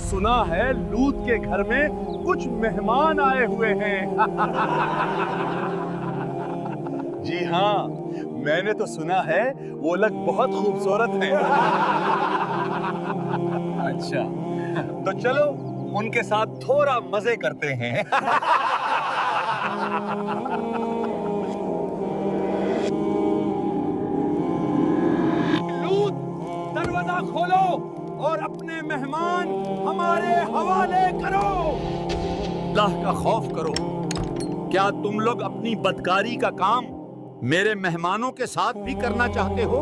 सुना है लूत के घर में कुछ मेहमान आए हुए हैं। जी हाँ, मैंने तो सुना है वो लोग बहुत खूबसूरत हैं। अच्छा, तो चलो उनके साथ थोड़ा मजे करते हैं। लूत, दरवाजा खोलो और अपने मेहमान हमारे हवाले करो। अल्लाह का खौफ करो। क्या तुम लोग अपनी बदकारी का काम मेरे मेहमानों के साथ भी करना चाहते हो?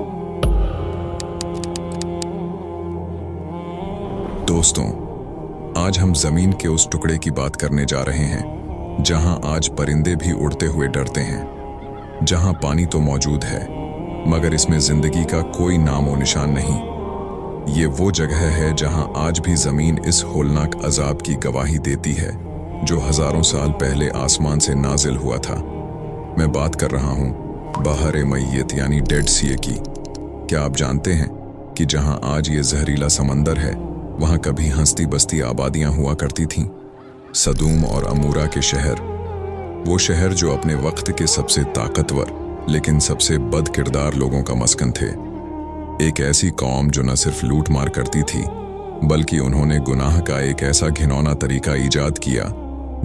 दोस्तों, आज हम जमीन के उस टुकड़े की बात करने जा रहे हैं जहां आज परिंदे भी उड़ते हुए डरते हैं, जहां पानी तो मौजूद है मगर इसमें जिंदगी का कोई नामो निशान नहीं। ये वो जगह है जहां आज भी जमीन इस होलनाक अजाब की गवाही देती है जो हजारों साल पहले आसमान से नाजिल हुआ था। मैं बात कर रहा हूं बहर मैयत यानी डेड सी की। क्या आप जानते हैं कि जहां आज ये जहरीला समंदर है वहां कभी हंसती बसती आबादियां हुआ करती थीं? सदूम और अमूरा के शहर, वो शहर जो अपने वक्त के सबसे ताकतवर लेकिन सबसे बद किरदार लोगों का मस्कन थे। एक ऐसी कौम जो न सिर्फ लूट मार करती थी बल्कि उन्होंने गुनाह का एक ऐसा घिनौना तरीका ईजाद किया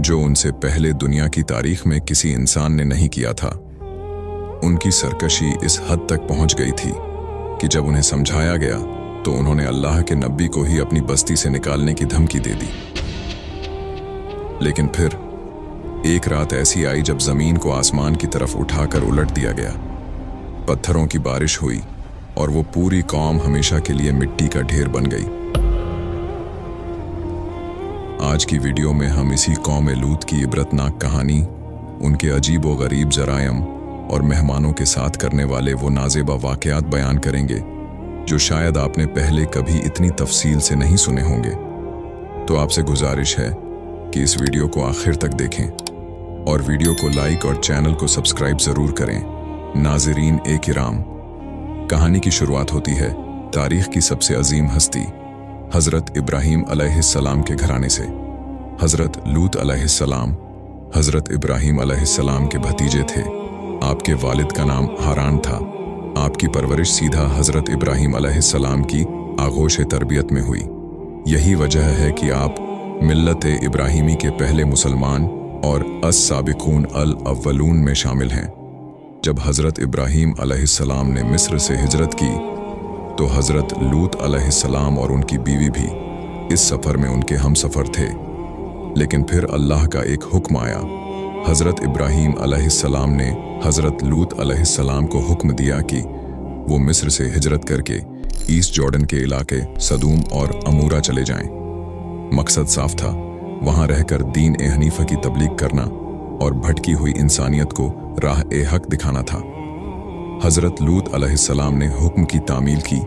जो उनसे पहले दुनिया की तारीख में किसी इंसान ने नहीं किया था। उनकी सरकशी इस हद तक पहुंच गई थी कि जब उन्हें समझाया गया तो उन्होंने अल्लाह के नबी को ही अपनी बस्ती से निकालने की धमकी दे दी। लेकिन फिर एक रात ऐसी आई जब जमीन को आसमान की तरफ उठाकर उलट दिया गया। पत्थरों की बारिश हुई और वो पूरी कौम हमेशा के लिए मिट्टी का ढेर बन गई। आज की वीडियो में हम इसी कौम लूत की इबरतनाक कहानी, उनके अजीब व गरीब जरायम और मेहमानों के साथ करने वाले वो नाजेबा वाकयात बयान करेंगे जो शायद आपने पहले कभी इतनी तफसील से नहीं सुने होंगे। तो आपसे गुजारिश है कि इस वीडियो को आखिर तक देखें और वीडियो को लाइक और चैनल को सब्सक्राइब जरूर करें। नाज़रीन ए किराम, कहानी की शुरुआत होती है तारीख की सबसे अजीम हस्ती हजरत इब्राहीम अलैहिस्सलाम के घराने से। हजरत लूत अलैहिस्सलाम हजरत इब्राहीम अलैहिस्सलाम के भतीजे थे। आपके वालिद का नाम हारान था। आपकी परवरिश सीधा हजरत इब्राहीम अलैहिस्सलाम की आगोश तरबियत में हुई। यही वजह है कि आप मिल्लत इब्राहीमी के पहले मुसलमान और अस-साबिकून अल-अव्वलून में शामिल हैं। जब हजरत इब्राहीम अलैहिस्सलाम ने मिस्र से हिजरत की तो हजरत लूत अलैहिस्सलाम और उनकी बीवी भी इस सफर में उनके हम सफर थे। लेकिन फिर अल्लाह का एक हुक्म आया। हजरत इब्राहीम अलैहिस्सलाम ने हजरत लूत अलैहिस्सलाम को हुक्म दिया कि वो मिस्र से हिजरत करके ईस्ट जॉर्डन के इलाके सदूम और अमूरा चले जाएं। मकसद साफ था, वहां रहकर दीन ए हनीफा की तबलीग करना और भटकी हुई इंसानियत को राह ए हक दिखाना था। हजरत लूत अलैहिस्सलाम ने हुक्म की तामील की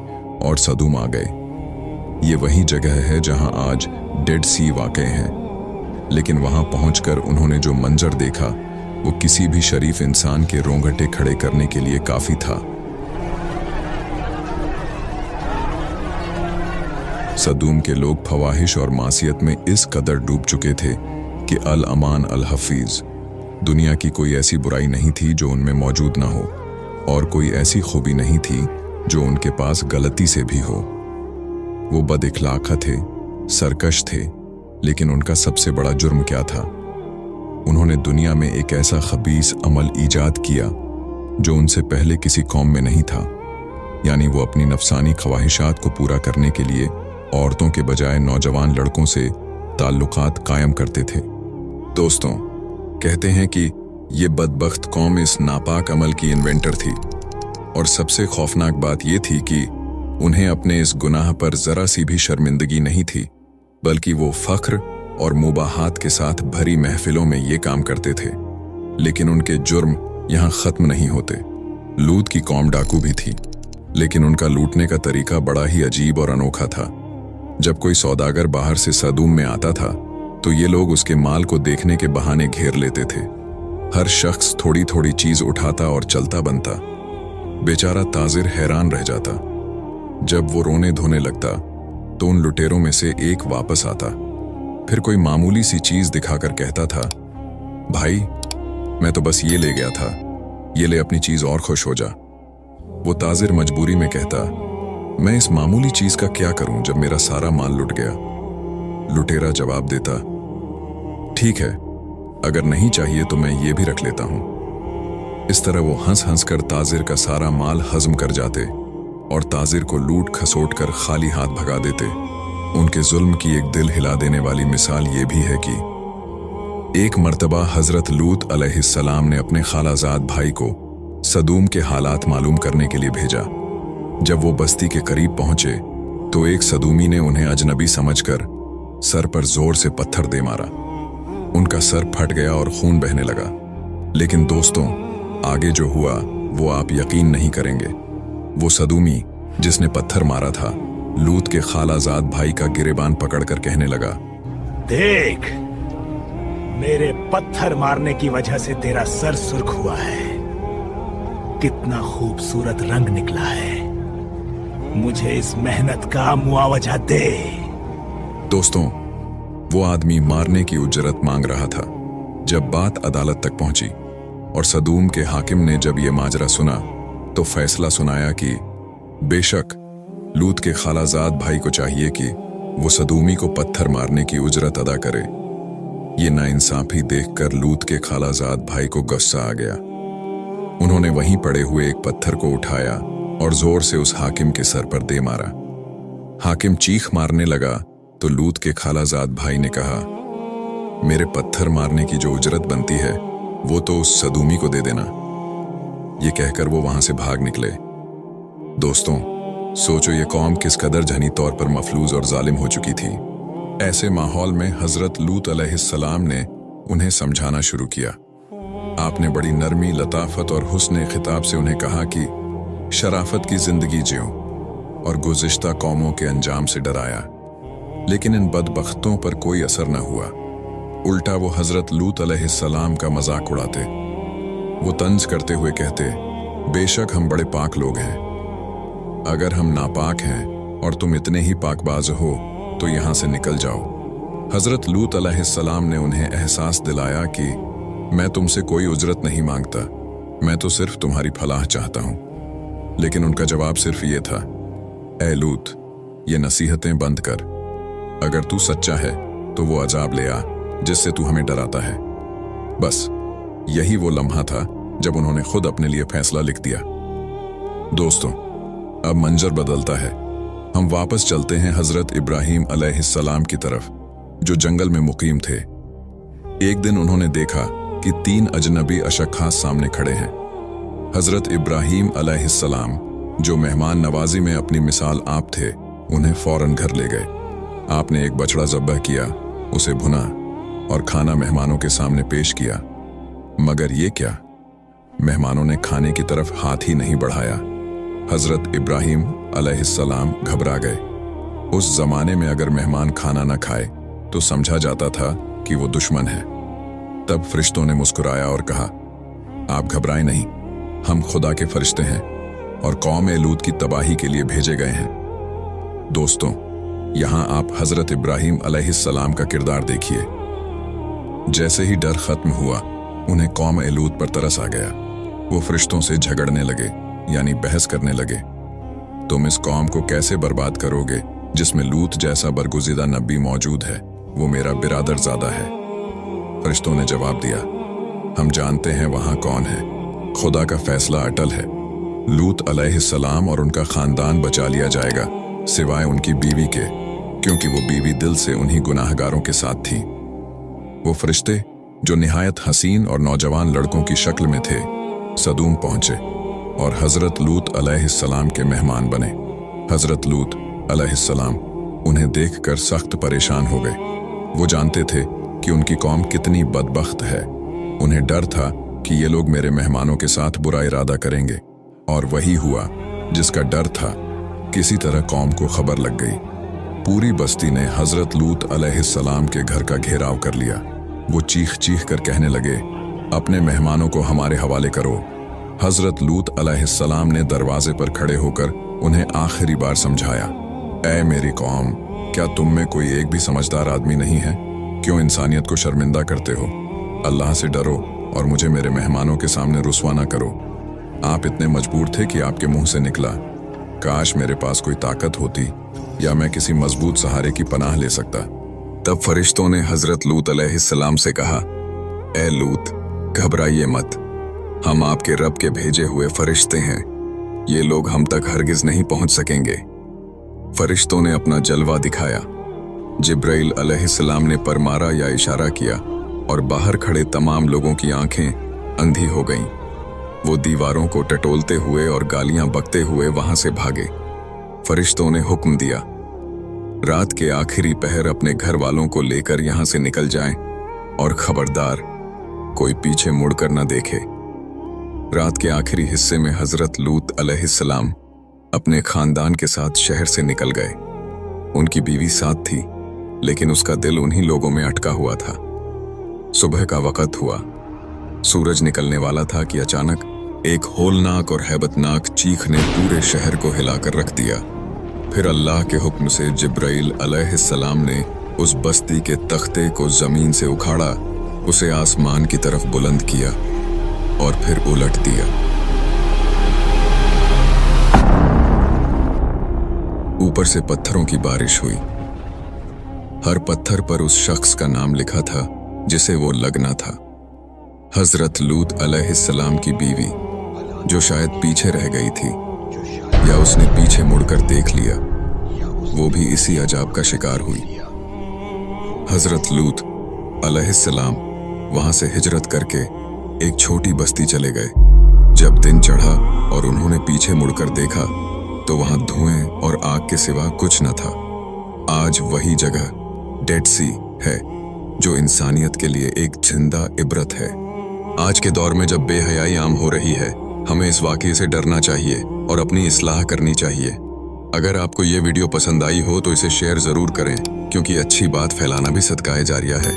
और सदूम आ गए। ये वही जगह है जहां आज डेड सी वाक़े है। लेकिन वहां पहुंचकर उन्होंने जो मंजर देखा वो किसी भी शरीफ इंसान के रोंगटे खड़े करने के लिए काफी था। सदूम के लोग फवाहिश और मासियत में इस कदर डूब चुके थे कि अल अमान अल हफीज, दुनिया की कोई ऐसी बुराई नहीं थी जो उनमें मौजूद ना हो और कोई ऐसी खूबी नहीं थी जो उनके पास गलती से भी हो। वो बद इखलाक़ थे, सरकश थे, लेकिन उनका सबसे बड़ा जुर्म क्या था? उन्होंने दुनिया में एक ऐसा खबीस अमल ईजाद किया जो उनसे पहले किसी कौम में नहीं था। यानी वो अपनी नफसानी ख्वाहिशात को पूरा करने के लिए औरतों के बजाय नौजवान लड़कों से ताल्लुकात कायम करते थे। दोस्तों, कहते हैं कि ये बदबख्त कौम इस नापाक अमल की इन्वेंटर थी और सबसे खौफनाक बात ये थी कि उन्हें अपने इस गुनाह पर जरा सी भी शर्मिंदगी नहीं थी, बल्कि वो फख्र और मुबाहात के साथ भरी महफिलों में ये काम करते थे। लेकिन उनके जुर्म यहाँ खत्म नहीं होते। लूत की कौम डाकू भी थी, लेकिन उनका लूटने का तरीका बड़ा ही अजीब और अनोखा था। जब कोई सौदागर बाहर से सदूम में आता था तो ये लोग उसके माल को देखने के बहाने घेर लेते थे। हर शख्स थोड़ी थोड़ी चीज उठाता और चलता बनता। बेचारा ताजिर हैरान रह जाता। जब वो रोने धोने लगता तो उन लुटेरों में से एक वापस आता, फिर कोई मामूली सी चीज दिखाकर कहता था, भाई मैं तो बस ये ले गया था, ये ले अपनी चीज और खुश हो जा। वो ताजिर मजबूरी में कहता, मैं इस मामूली चीज का क्या करूं जब मेरा सारा माल लुट गया। लुटेरा जवाब देता, ठीक है, अगर नहीं चाहिए तो मैं ये भी रख लेता हूं। इस तरह वो हंस हंस कर ताजिर का सारा माल हजम कर जाते और ताजिर को लूट खसोट कर खाली हाथ भगा देते। उनके जुल्म की एक दिल हिला देने वाली मिसाल ये भी है कि एक मर्तबा हजरत लूत अलैहिस्सलाम ने अपने खालाजाद भाई को सदूम के हालात मालूम करने के लिए भेजा। जब वो बस्ती के करीब पहुंचे तो एक सदूमी ने उन्हें अजनबी समझकर सर पर जोर से पत्थर दे मारा। उनका सर फट गया और खून बहने लगा। लेकिन दोस्तों, आगे जो हुआ वो आप यकीन नहीं करेंगे। वो सदूमी जिसने पत्थर मारा था, लूत के खालाजाद भाई का गिरेबान पकड़कर कहने लगा, देख, मेरे पत्थर मारने की वजह से तेरा सर सुर्ख हुआ है। कितना खूबसूरत रंग निकला है, मुझे इस मेहनत का मुआवजा दे। दोस्तों, वो आदमी मारने की उजरत मांग रहा था। जब बात अदालत तक पहुंची और सदूम के हाकिम ने जब ये माजरा सुना तो फैसला सुनाया कि बेशक लूत के खालाजाद भाई को चाहिए कि वो सदूमी को पत्थर मारने की उजरत अदा करे। ये नाइंसाफी देखकर लूत के खालाजाद भाई को गुस्सा आ गया। उन्होंने वहीं पड़े हुए एक पत्थर को उठाया और जोर से उस हाकिम के सर पर दे मारा। हाकिम चीख मारने लगा तो लूत के खालाजाद भाई ने कहा, मेरे पत्थर मारने की जो उजरत बनती है वो तो उस सदूमी को दे देना। ये कहकर वो वहां से भाग निकले। दोस्तों, सोचो ये कौम किस कदर जहनी तौर पर मफलूज और जालिम हो चुकी थी। ऐसे माहौल में हजरत लूत अलैहिस्सलाम ने उन्हें समझाना शुरू किया। आपने बड़ी नरमी, लताफत और हुस्न खिताब से उन्हें कहा कि शराफत की जिंदगी जियो और गुज़िश्ता कौमों के अंजाम से डराया। लेकिन इन बदबख्तों पर कोई असर न हुआ। उल्टा वो हजरत लूत अलैहिस्सलाम का मजाक उड़ाते। वो तंज करते हुए कहते, बेशक हम बड़े पाक लोग हैं, अगर हम नापाक हैं और तुम इतने ही पाकबाज हो तो यहां से निकल जाओ। हजरत लूत अलैहिस्सलाम ने उन्हें एहसास दिलाया कि मैं तुमसे कोई उजरत नहीं मांगता, मैं तो सिर्फ तुम्हारी फलाह चाहता हूं। लेकिन उनका जवाब सिर्फ ये था, ऐ लूत, ये नसीहतें बंद कर। अगर तू सच्चा है तो वो अजाब ले आ जिससे तू हमें डराता है। बस यही वो लम्हा था जब उन्होंने खुद अपने लिए फैसला लिख दिया। दोस्तों, अब मंजर बदलता है। हम वापस चलते हैं हजरत इब्राहीम अलैहिस्सलाम की तरफ, जो जंगल में मुकीम थे। एक दिन उन्होंने देखा कि 3 अजनबी अशख्खास सामने खड़े हैं। हजरत इब्राहीम अलैहिस्सलाम, जो मेहमान नवाजी में अपनी मिसाल आप थे, उन्हें फौरन घर ले गए। आपने एक बछड़ा ज़ब्ह किया, उसे भुना और खाना मेहमानों के सामने पेश किया। मगर ये क्या, मेहमानों ने खाने की तरफ हाथ ही नहीं बढ़ाया। हजरत इब्राहीम अलैहिस्सलाम घबरा गए। उस जमाने में अगर मेहमान खाना न खाए तो समझा जाता था कि वो दुश्मन है। तब फरिश्तों ने मुस्कुराया और कहा, आप घबराएं नहीं, हम खुदा के फरिश्ते हैं और कौम लूत की तबाही के लिए भेजे गए हैं। दोस्तों, यहां आप हजरत इब्राहीम अलैहिस्सलाम का किरदार देखिए। जैसे ही डर खत्म हुआ, उन्हें कौम लूत पर तरस आ गया। वो फरिश्तों से झगड़ने लगे, यानी बहस करने लगे। तुम इस कौम को कैसे बर्बाद करोगे जिसमें लूत जैसा बरगुज़िदा नबी मौजूद है? वो मेरा बिरादर ज़ादा है। फरिश्तों ने जवाब दिया, हम जानते हैं वहां कौन है। खुदा का फैसला अटल है। लूत अलैहिस्सलाम और उनका खानदान बचा लिया जाएगा, सिवाय उनकी बीवी के, क्योंकि वो बीवी दिल से उन्हीं गुनाहगारों के साथ थी। वो फरिश्ते जो निहायत हसीन और नौजवान लड़कों की शक्ल में थे, सदूम पहुंचे और हजरत लूत अलैहिस्सलाम के मेहमान बने। हजरत लूत अलैहिस्सलाम उन्हें देखकर सख्त परेशान हो गए। वो जानते थे कि उनकी कौम कितनी बदबख्त है। उन्हें डर था कि ये लोग मेरे मेहमानों के साथ बुरा इरादा करेंगे, और वही हुआ जिसका डर था। किसी तरह कौम को खबर लग गई। पूरी बस्ती ने हजरत लूत अलैहिस्सलाम के घर का घेराव कर लिया। वो चीख चीख कर कहने लगे, अपने मेहमानों को हमारे हवाले करो। हजरत लूत अलैहिस्सलाम ने दरवाजे पर खड़े होकर उन्हें आखिरी बार समझाया, ऐ मेरी कौम, क्या तुम में कोई एक भी समझदार आदमी नहीं है? क्यों इंसानियत को शर्मिंदा करते हो? अल्लाह से डरो और मुझे मेरे मेहमानों के सामने रुस्वा ना करो। आप इतने मजबूर थे कि आपके मुंह से निकला, काश मेरे पास कोई ताकत होती या मैं किसी मजबूत सहारे की पनाह ले सकता। तब फरिश्तों ने हजरत लूत अलैहिस्सलाम से कहा, ए लूत, घबराइए मत, हम आपके रब के भेजे हुए फरिश्ते हैं, ये लोग हम तक हरगिज नहीं पहुंच सकेंगे। फरिश्तों ने अपना जलवा दिखाया। जिब्राइल अलैहिस्सलाम ने पर मारा या इशारा किया और बाहर खड़े तमाम लोगों की आंखें अंधी हो गईं। वो दीवारों को टटोलते हुए और गालियां बकते हुए वहां से भागे। फरिश्तों ने हुक्म दिया, रात के आखिरी पहर अपने घर वालों को लेकर यहां से निकल जाएं और खबरदार कोई पीछे मुड़कर न देखे। रात के आखिरी हिस्से में हजरत लूत अलैहिस्सलाम अपने खानदान के साथ शहर से निकल गए। उनकी बीवी साथ थी, लेकिन उसका दिल उन्हीं लोगों में अटका हुआ था। सुबह का वक़्त हुआ, सूरज निकलने वाला था कि अचानक एक होलनाक और हैबतनाक चीख ने पूरे शहर को हिलाकर रख दिया। फिर अल्लाह के हुक्म से जिब्राइल अलैहिस्सलाम ने उस बस्ती के तख्ते को जमीन से उखाड़ा, उसे आसमान की तरफ बुलंद किया और फिर उलट दिया। ऊपर से पत्थरों की बारिश हुई। हर पत्थर पर उस शख्स का नाम लिखा था जिसे वो लगना था। हजरत लूत अलैहिस्सलाम की बीवी, जो शायद पीछे रह गई थी या उसने पीछे मुड़कर देख लिया, वो भी इसी अजाब का शिकार हुई। हजरत लूत अलैहिस्सलाम वहां से हिजरत करके एक छोटी बस्ती चले गए। जब दिन चढ़ा और उन्होंने पीछे मुड़कर देखा तो वहां धुएं और आग के सिवा कुछ न था। आज वही जगह डेड सी है, जो इंसानियत के लिए एक जिंदा इबरत है। आज के दौर में जब बेहयाई आम हो रही है, हमें इस वाक़ये से डरना चाहिए और अपनी इस्लाह करनी चाहिए। अगर आपको ये वीडियो पसंद आई हो तो इसे शेयर ज़रूर करें, क्योंकि अच्छी बात फैलाना भी सदकाए जारिया है।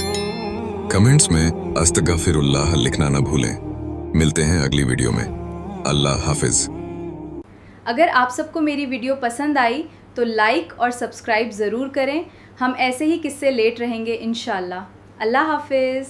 कमेंट्स में अस्तगफिरुल्लाह लिखना न भूलें। मिलते हैं अगली वीडियो में। अल्लाह हाफिज़। अगर आप सबको मेरी वीडियो पसंद आई तो लाइक और सब्सक्राइब ज़रूर करें। हम ऐसे ही किस्से लेट रहेंगे इंशाअल्लाह। अल्लाह हाफिज़।